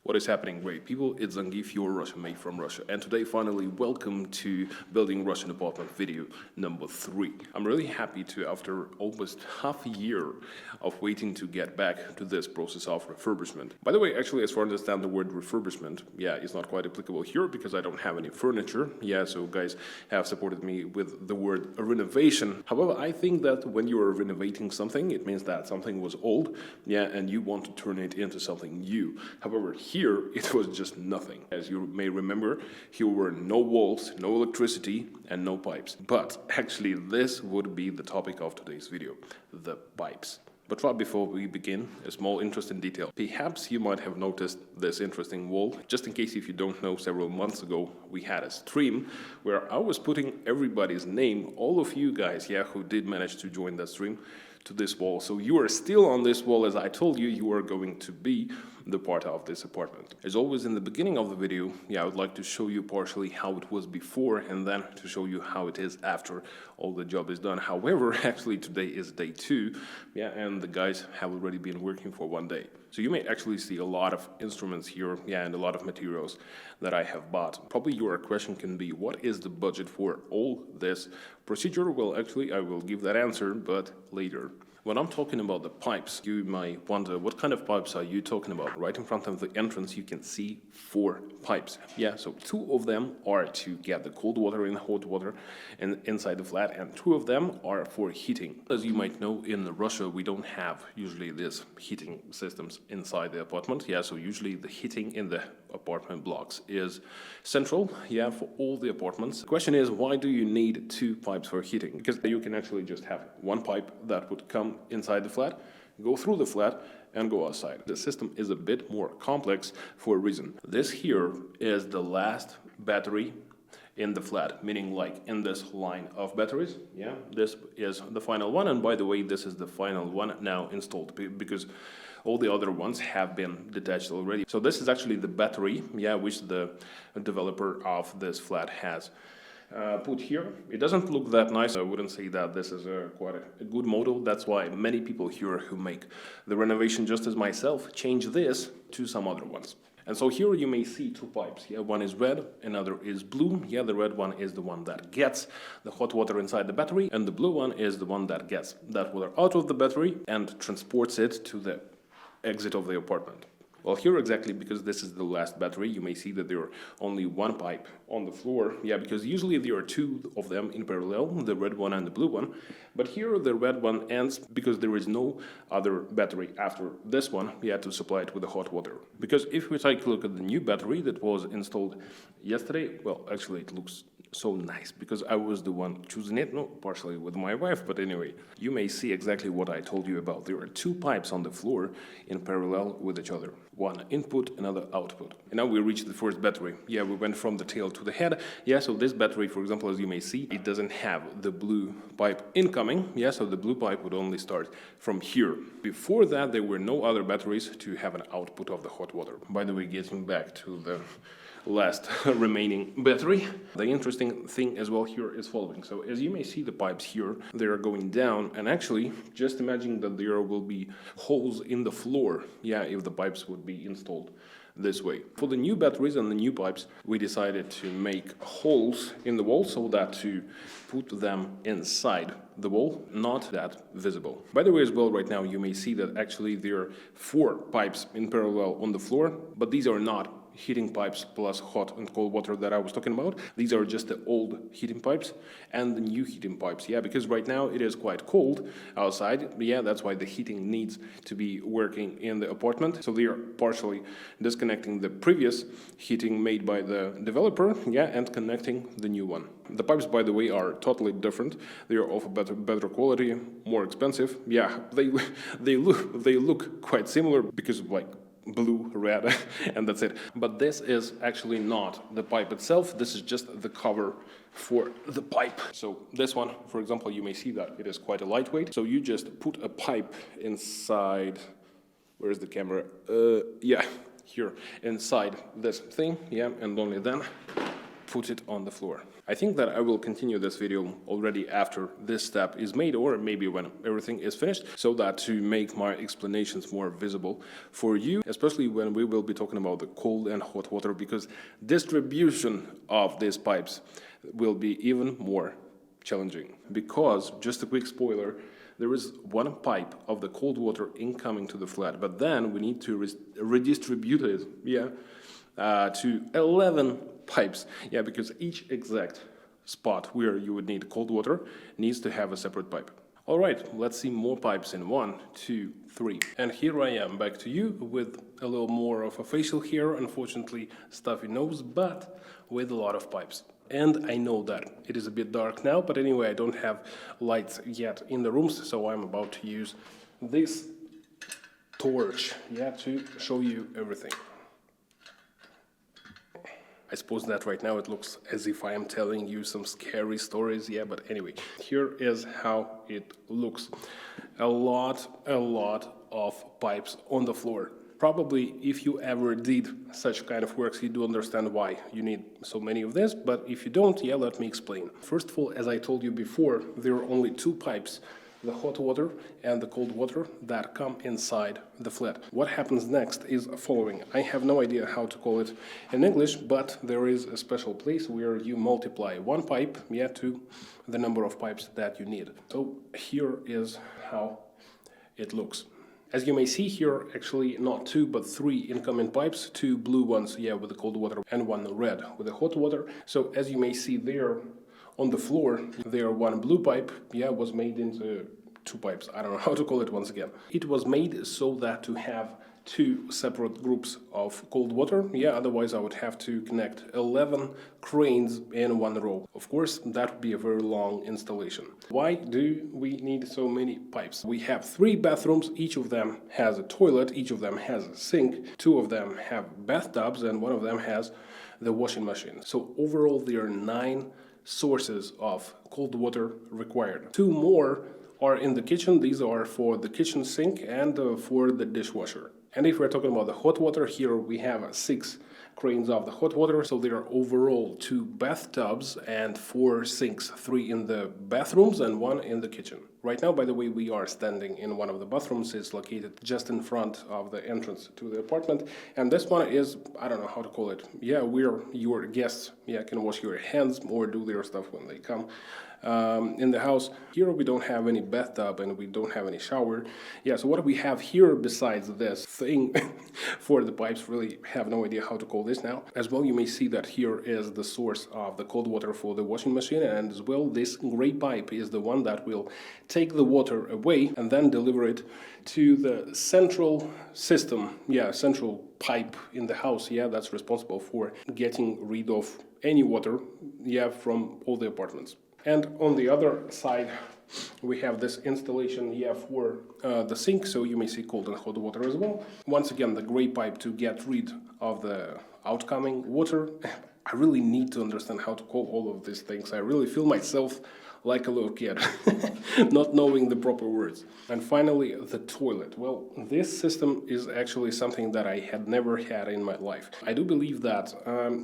What is happening, great people? It's Zangieff, your Russian mate from Russia, and today finally welcome to Building Russian Apartment video number 3. I'm really happy to, after almost half a year of waiting, to get back to this process of refurbishment. By the way, actually, as far as I understand, the word refurbishment, it's not quite applicable here because I don't have any furniture. So guys have supported me with the word renovation. However, I think that when you are renovating something, it means that something was old, and you want to turn it into something new. However, here it was just nothing. As you may remember, here were no walls, no electricity, and no pipes. But actually, this would be the topic of today's video, the pipes. But right before we begin, a small interesting detail. Perhaps you might have noticed this interesting wall. Just in case if you don't know, several months ago we had a stream where I was putting everybody's name, all of you guys, who did manage to join that stream, to this wall. So you are still on this wall. As I told you, you are going to be the part of this apartment. As always, in the beginning of the video, I would like to show you partially how it was before and then to show you how it is after all the job is done. However, actually today is day 2, and the guys have already been working for 1 day. So you may actually see a lot of instruments here, and a lot of materials that I have bought. Probably your question can be, what is the budget for all this procedure? Well, actually, I will give that answer, but later. When I'm talking about the pipes, you might wonder, what kind of pipes are you talking about? Right in front of the entrance, you can see 4 pipes. So 2 of them are to get the cold water and hot water inside the flat, and 2 of them are for heating. As you might know, in Russia, we don't have usually these heating systems inside the apartment. So usually the heating in the apartment blocks is central, for all the apartments. The question is, why do you need 2 pipes for heating? Because you can actually just have 1 pipe that would come inside the flat, go through the flat, and go outside. The system is a bit more complex for a reason. This here is the last battery in the flat, meaning like in this line of batteries. This is the final one, and by the way, this is the final one now installed because all the other ones have been detached already. So this is actually the battery, which the developer of this flat has put here. It doesn't look that nice. I wouldn't say that this is quite a good model. That's why many people here who make the renovation, just as myself, change this to some other ones. And so here you may see 2 pipes. One is red, another is blue. The red one is the one that gets the hot water inside the battery, and the blue one is the one that gets that water out of the battery and transports it to the exit of the apartment. Well, here exactly, because this is the last battery, you may see that there are only 1 pipe on the floor. because usually there are 2 of them in parallel, the red one and the blue one. But here the red one ends because there is no other battery after this one, to supply it with the hot water. Because if we take a look at the new battery that was installed yesterday, well, actually it looks so nice because I was the one choosing it, partially with my wife, but anyway, you may see exactly what I told you about. There are 2 pipes on the floor in parallel with each other. One input, another output. And now we reached the first battery. We went from the tail to the head. So this battery, for example, as you may see, it doesn't have the blue pipe incoming. So the blue pipe would only start from here. Before that, there were no other batteries to have an output of the hot water. By the way, getting back to the last remaining battery, the interesting thing as well here is following. So as you may see, the pipes here, they are going down, and actually just imagine that there will be holes in the floor, if the pipes would be installed this way. For the new batteries and the new pipes, we decided to make holes in the wall so that to put them inside the wall, not that visible. By the way, as well, right now you may see that actually there are 4 pipes in parallel on the floor, but these are not heating pipes plus hot and cold water that I was talking about. These are just the old heating pipes and the new heating pipes, because right now it is quite cold outside. That's why the heating needs to be working in the apartment. So they are partially disconnecting the previous heating made by the developer, and connecting the new one. The pipes, by the way, are totally different. They are of a better quality, more expensive. They look quite similar because blue, red, and that's it. But this is actually not the pipe itself. This is just the cover for the pipe. So this one, for example, you may see that it is quite a lightweight. So you just put a pipe inside, where is the camera? Here, inside this thing, and only then put it on the floor. I think that I will continue this video already after this step is made, or maybe when everything is finished, so that to make my explanations more visible for you, especially when we will be talking about the cold and hot water, because distribution of these pipes will be even more challenging. Because, just a quick spoiler, there is one pipe of the cold water incoming to the flat, but then we need to redistribute it, to 11 pipes, because each exact spot where you would need cold water needs to have a separate pipe. All right, let's see more pipes in 1, 2, 3. And here I am back to you with a little more of a facial hair, unfortunately stuffy nose, but with a lot of pipes. And I know that it is a bit dark now, but anyway, I don't have lights yet in the rooms, so I'm about to use this torch, to show you everything. I suppose that right now it looks as if I am telling you some scary stories, but anyway, here is how it looks. A lot of pipes on the floor. Probably if you ever did such kind of works, you do understand why you need so many of this, but if you don't, let me explain. First of all, as I told you before, there are only 2 pipes, the hot water and the cold water, that come inside the flat. What happens next is following. I have no idea how to call it in English, but there is a special place where you multiply one pipe, to the number of pipes that you need. So here is how it looks. As you may see here, actually not 2 but 3 incoming pipes, 2 blue ones, with the cold water, and 1 red with the hot water. So as you may see there on the floor, there one blue pipe, was made into 2 pipes. I don't know how to call it once again. It was made so that to have 2 separate groups of cold water, otherwise I would have to connect 11 cranes in one row. Of course, that would be a very long installation. Why do we need so many pipes? We have 3 bathrooms, each of them has a toilet, each of them has a sink, 2 of them have bathtubs, and 1 of them has the washing machine. So overall there are 9 sources of cold water required. 2 more are in the kitchen. These are for the kitchen sink and for the dishwasher. And if we're talking about the hot water, here we have 6 cranes of the hot water, so there are overall 2 bathtubs and 4 sinks, 3 in the bathrooms and 1 in the kitchen. Right now, by the way, we are standing in one of the bathrooms. It's located just in front of the entrance to the apartment, and this one is, I don't know how to call it, where your guests can wash your hands or do their stuff when they come in the house. Here we don't have any bathtub and we don't have any shower. So what we have here besides this thing for the pipes, really have no idea how to call this now. As well, you may see that here is the source of the cold water for the washing machine, and as well this gray pipe is the one that will take the water away and then deliver it to the central system, central pipe in the house, that's responsible for getting rid of any water, from all the apartments. And on the other side, we have this installation for the sink, so you may see cold and hot water as well. Once again, the gray pipe to get rid of the outcoming water. I really need to understand how to call all of these things. I really feel myself like a little kid, not knowing the proper words. And finally, the toilet. Well, this system is actually something that I had never had in my life. I do believe that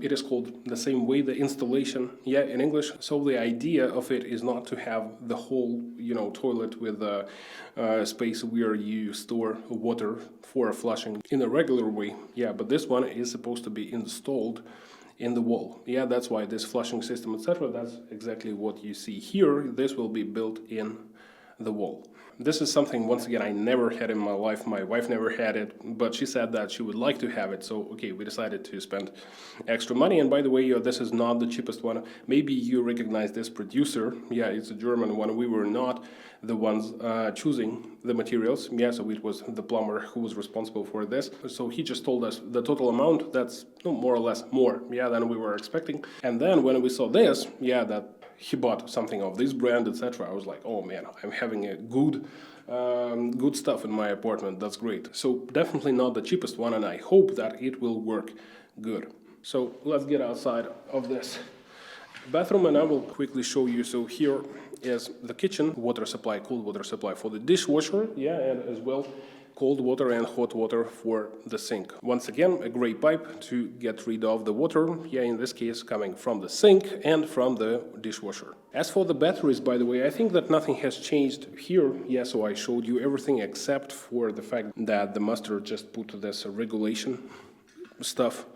it is called the same way, the installation, in English. So the idea of it is not to have the whole, toilet with a space where you store water for flushing in a regular way. But this one is supposed to be installed in the wall. That's why this flushing system, etc., that's exactly what you see here. This will be built in the wall. This is something, once again, I never had in my life. My wife never had it, but she said that she would like to have it. So, okay, we decided to spend extra money. And by the way, this is not the cheapest one. Maybe you recognize this producer. It's a German one. We were not the ones choosing the materials. So it was the plumber who was responsible for this. So he just told us the total amount. That's more or less more, than we were expecting. And then when we saw this, that he bought something of this brand, etc., I was like, oh man, I'm having a good stuff in my apartment. That's great. So definitely not the cheapest one, and I hope that it will work good. So let's get outside of this bathroom and I will quickly show you. So here is the kitchen, water supply, cold water supply for the dishwasher, and as well cold water and hot water for the sink. Once again, a gray pipe to get rid of the water, in this case coming from the sink and from the dishwasher. As for the batteries, by the way, I think that nothing has changed here. So I showed you everything except for the fact that the master just put this regulation stuff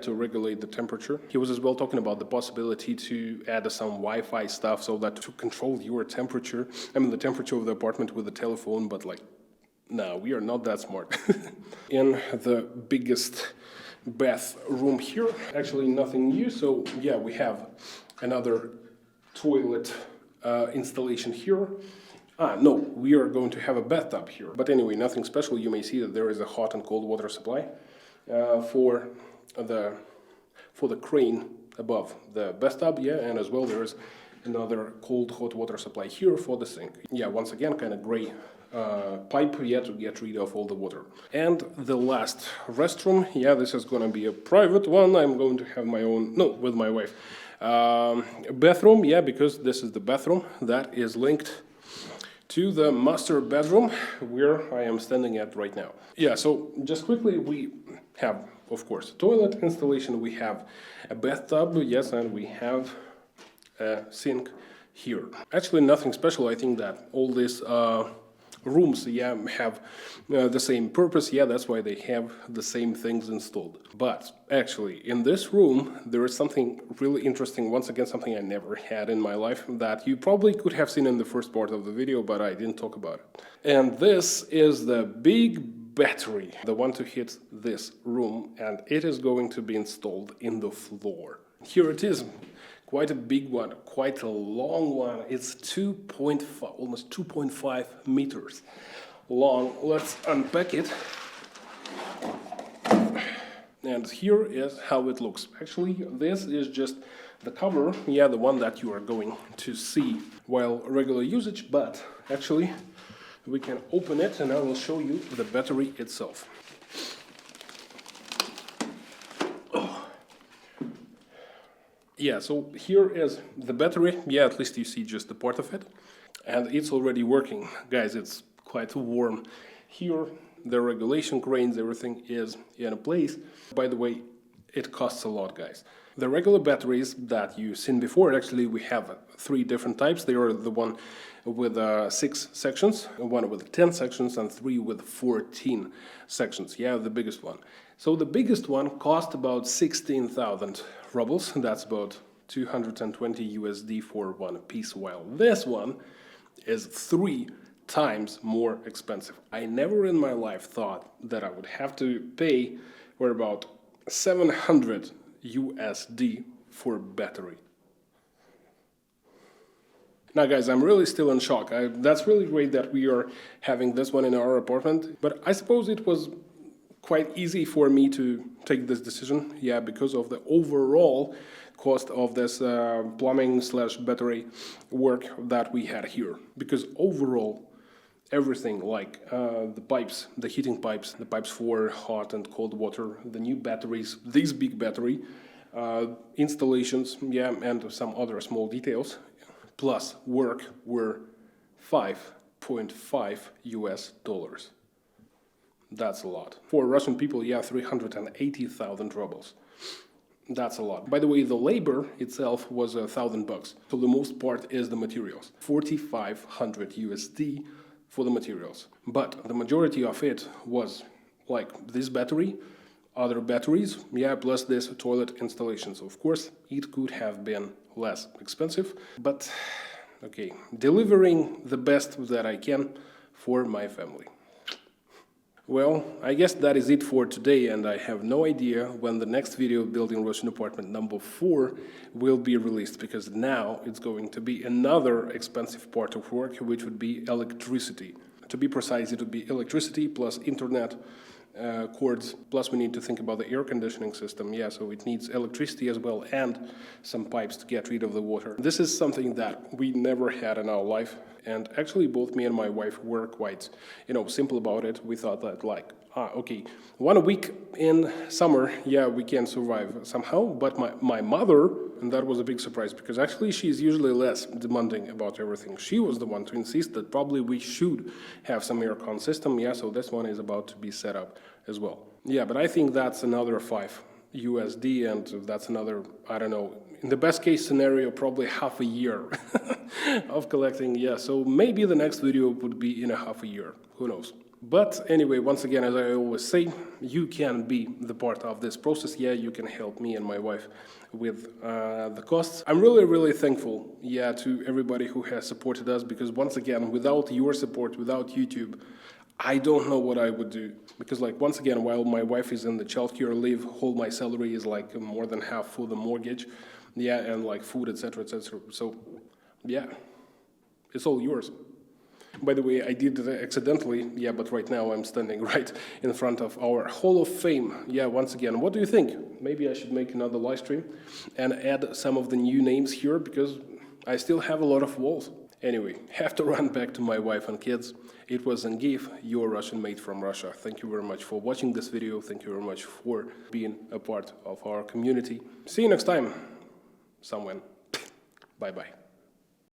to regulate the temperature. He was as well talking about the possibility to add some Wi-Fi stuff so that to control your temperature, the temperature of the apartment with the telephone, but no, we are not that smart. In the biggest bathroom here, actually nothing new, so we have another toilet installation here. No, we are going to have a bathtub here. But anyway, nothing special. You may see that there is a hot and cold water supply for the crane above the bathtub, and as well there is another cold hot water supply here for the sink. Once again, kind of gray pipe to get rid of all the water. And the last restroom, this is going to be a private one. I'm going to have my own, with my wife, bathroom, because this is the bathroom that is linked to the master bedroom where I am standing at right now. So just quickly, we have, of course, toilet installation, we have a bathtub, and we have a sink here. Actually, nothing special. I think that all these rooms, have the same purpose. That's why they have the same things installed. But actually, in this room, there is something really interesting. Once again, something I never had in my life that you probably could have seen in the first part of the video, but I didn't talk about it. And this is the big battery, the one to hit this room, and it is going to be installed in the floor. Here it is. Quite a big one, quite a long one. It's 2.5, almost 2.5 meters long. Let's unpack it. And here is how it looks. Actually, this is just the cover, the one that you are going to see while regular usage, but actually we can open it and I will show you the battery itself. So here is the battery. At least you see just the part of it. And it's already working. Guys, it's quite warm. Here, the regulation cranes, everything is in place. By the way, it costs a lot, guys. The regular batteries that you've seen before, actually we have 3 different types. They are the one with 6 sections, one with 10 sections, and 3 with 14 sections. The biggest one. So the biggest one cost about 16,000 rubles. That's about 220 USD for one piece, while this one is 3 times more expensive. I never in my life thought that I would have to pay for about 700 USD for battery. Now guys, I'm really still in shock. That's really great that we are having this one in our apartment, but I suppose it was quite easy for me to take this decision, because of the overall cost of this plumbing / battery work that we had here. Because overall, everything like the pipes, the heating pipes, the pipes for hot and cold water, the new batteries, this big battery, installations, and some other small details, plus work were $5.5 US. That's a lot. For Russian people, 380,000 rubles. That's a lot. By the way, the labor itself was $1,000. So the most part is the materials. 4,500 USD for the materials. But the majority of it was like this battery, other batteries, plus this toilet installation. So of course, it could have been less expensive. But okay, delivering the best that I can for my family. Well, I guess that is it for today, and I have no idea when the next video building Russian apartment number 4 will be released, because now it's going to be another expensive part of work, which would be electricity. To be precise, it would be electricity plus internet cords, plus we need to think about the air conditioning system, so it needs electricity as well and some pipes to get rid of the water. This is something that we never had in our life, and actually both me and my wife were quite, simple about it. We thought that Okay. 1 week in summer, yeah, we can survive somehow, but my mother, and that was a big surprise, because actually she's usually less demanding about everything. She was the one to insist that probably we should have some aircon system, yeah, so this one is about to be set up as well. Yeah, but I think that's another 5 USD, and that's another, I don't know, in the best case scenario, probably half a year of collecting, yeah, so maybe the next video would be in a half a year, who knows. But anyway, once again, as I always say, you can be the part of this process. Yeah, you can help me and my wife with the costs. I'm really, really thankful, yeah, to everybody who has supported us, because once again, without your support, without YouTube, I don't know what I would do. Because like, once again, while my wife is in the childcare leave, whole my salary is like more than half for the mortgage, yeah, and like food, etc., etc. So, yeah, it's all yours. By the way, I did it accidentally, yeah, but right now I'm standing right in front of our Hall of Fame. Yeah, once again, what do you think? Maybe I should make another live stream and add some of the new names here, because I still have a lot of walls. Anyway, have to run back to my wife and kids. It was Zangieff, your Russian mate from Russia. Thank you very much for watching this video. Thank you very much for being a part of our community. See you next time, somewhere. Bye-bye.